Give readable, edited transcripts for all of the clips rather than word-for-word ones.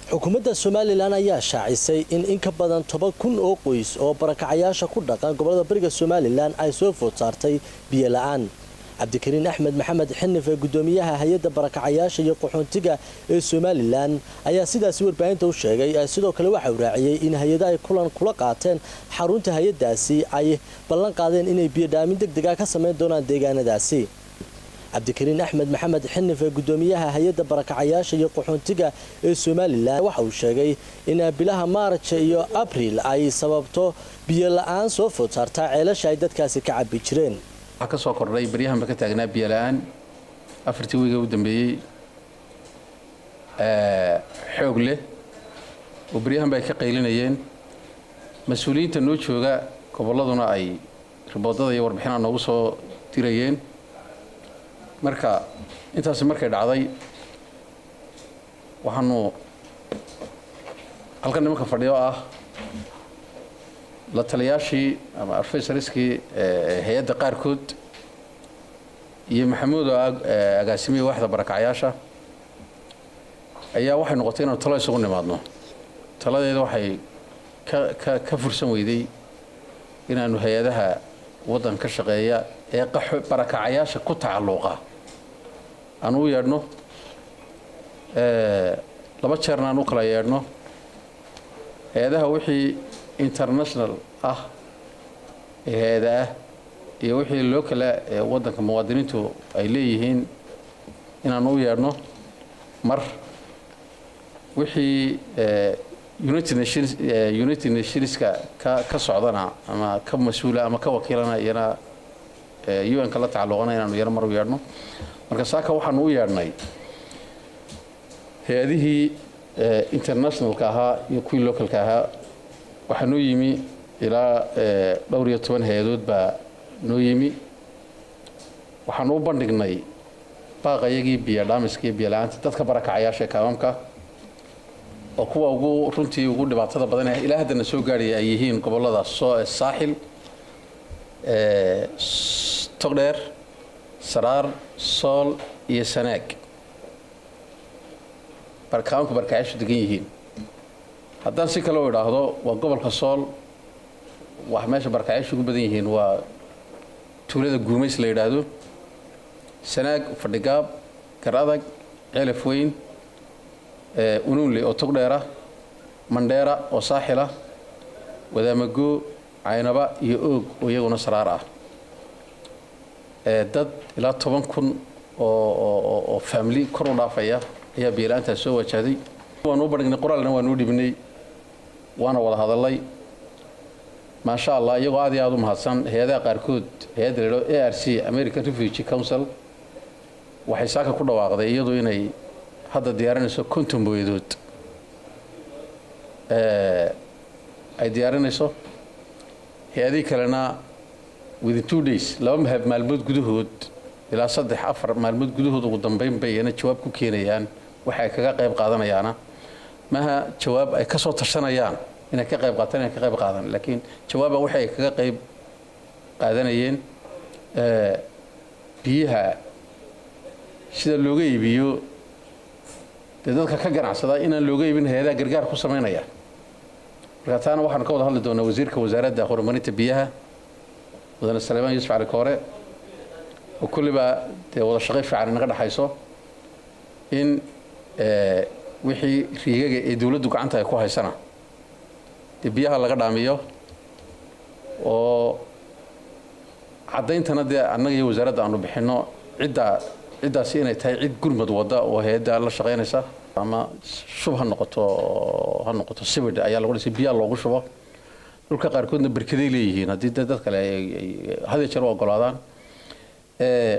xukuumadda Somaliland ayaa shaacisay in ka badan 10,000 oo qoys oo barakacayaasha ku dhaqan gobolada bariga Somaliland ay soo food saartay biyo la'aan. Cabdikariin Axmed Maxamed Xinif gudoomiyaha hay'adda barakacayaasha iyo qaxoontiga ee Somaliland ayaa sidaas warbaahinta u sheegay sidoo kale waxa uu raaciyay in hay'adaha ay kula qaateen xarunta hay'adaasi ay ballan qaadeen inay biyo dhaamin degdeg ah ka sameyn doonaan deegaanadaasi. Cabdikariin Axmed Maxamed Xinif gudoomiyaha hay'adda barakacayaasha iyo qaxoontiga ee Somaliland waxa uu sheegay in bilaha Maarch iyo April ay sababto biyo la'aan soo food saarta ceelasha ay dadkaasi ka cabi jireen. waxa ka soo kordhay bariyahan ka taagnaa biyo la'aan afartii wiiga u dambeeyay xoog leh oo bariyahan bay ka qaylinayeen mas'uuliyiinta noo jooga goboladuna ay riboodada iyo warbixinaha noogu soo dirayeen marka intaas markay dhacday waxaanu halkan nimanka fadhiyo la taliyaashii ama arfeysariskii hay'adda qaarkood iyo maxamuud agaasimiye waaxda barakacayaasha ayaa waxay noqotay inaan talo isugu nimaadno taladeedu waxay ka fursan weyday inaanu hay'adaha waddan ka shaqeeya ee barakacayaasha ku tacalluqa aanu u yeedhno laba jeerna aanu kala yeedhno hay'adaha wixii international hay'ada iyo wixii local waddanka muwaadiniintu ay leeyihiin inaanu u yeedhno mar wixii United Nations ka socdana ama ka mas'uula ama ka wakiilana iyana UN ka la tacalluqana inaanu yar mar u yeedhno marka saaka waxaanu u yeedhnay hay'adihii internationalka ahaa iyo kuwii localka ahaa waxaa noo yimi ilaa dhowr iyo 10 hay'adood baa noo yimi waxaanu u bandhignay baaqayagii biyo dhaamiskii biyo la'aanta dadka barakacayaasha kaamamka oo kuwa runtii ugu dhibaatada badan ilaa hadda soo gaaraya ay yihiin gobolada saaxil togdheer saraar sool iyo sanaag barakaamka barakacayaashu degan yihiin haddaan si kale u idhaahdo waa gobolka sool wax meesha barakacayaashu ugu badan yihiin waa tuulada guumays la yidhaahdo sanaag fadhigaab garadag ceelaf weyn unuunle oo togdheera mandheera oo saaxila wadaamago caynaba iyo oog oo iyaguna saraar ah dad ilaa 10,000 oo family kor u dhaafaya ayaa biyo la'aanta soo wajahday waanu u bandhignay qoraalna waanu u dhibnay waana wada hadalay ma sha Allah iyagoo aad iyo aad u mahadsan hay'adaha qaarkood hay'adda ARC American Refugee Council waxay saaka ku dhawaaqday iyadoo inay hadda diyaarinayso konton booyadood ay diyaarinayso hay'adii kalena within 2 days laba maalmood gudahood ilaa 3-4 maalmood gudahood ugu dambeyn bay jawaab ku keenayaan waxay kaga qayb qaadanayaan maha jawaab ay ka soo tashanayaan inay ka qayb qaataan laakiin jawaaba waxay kaga qayb qaadanayeen biyaha sida looga iibiyo dadka ka ganacsada inaan looga iibin hay'adaha gargaar ku sameynaya marka taana waxaan ka wada hadli doonaa wasiirka wasaaradda horumarinta biyaha wadana Salmaan Yuusuf Ali Koore oo kulliba wada shaqo fiican naga dhaxayso in wixii riigaga ee dawladdu gacanta ay ku haysana biyaha laga dhaamiyo oo cadayntana annaga iyo wasaaradda aanu bixino ciddaasi inay tahay cid gurmad wada oo hay'adda la shaqeynaysa ama shub ha noqoto sibid ayaa lagu dhisay biyaha loogu shubo dhulka qaarkoodna barkaday leeyihiin haddii dad kale ay hadii jeer u ogolaadaan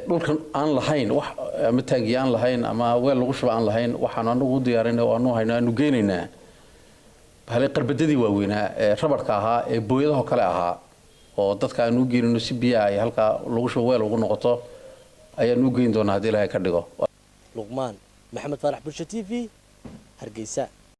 dhulkan aan lahayn wax ama taangi aan lahayn ama weel lagu shubo aan lahayn waxaan anagu u diyaarinay oo aanu hayno aanu geenaynaa halay qarbadadii waaweynaa rabarka ahaa ee booyadaha kale ahaa oo dadka aanu geenino si biyaha ay halka lagu shubo weel ugu noqoto ayaan u geyn doonaa hadii Ilaahay ka dhigo. Luqmaan Maxamed Farax Bulsho TV Hargeysa.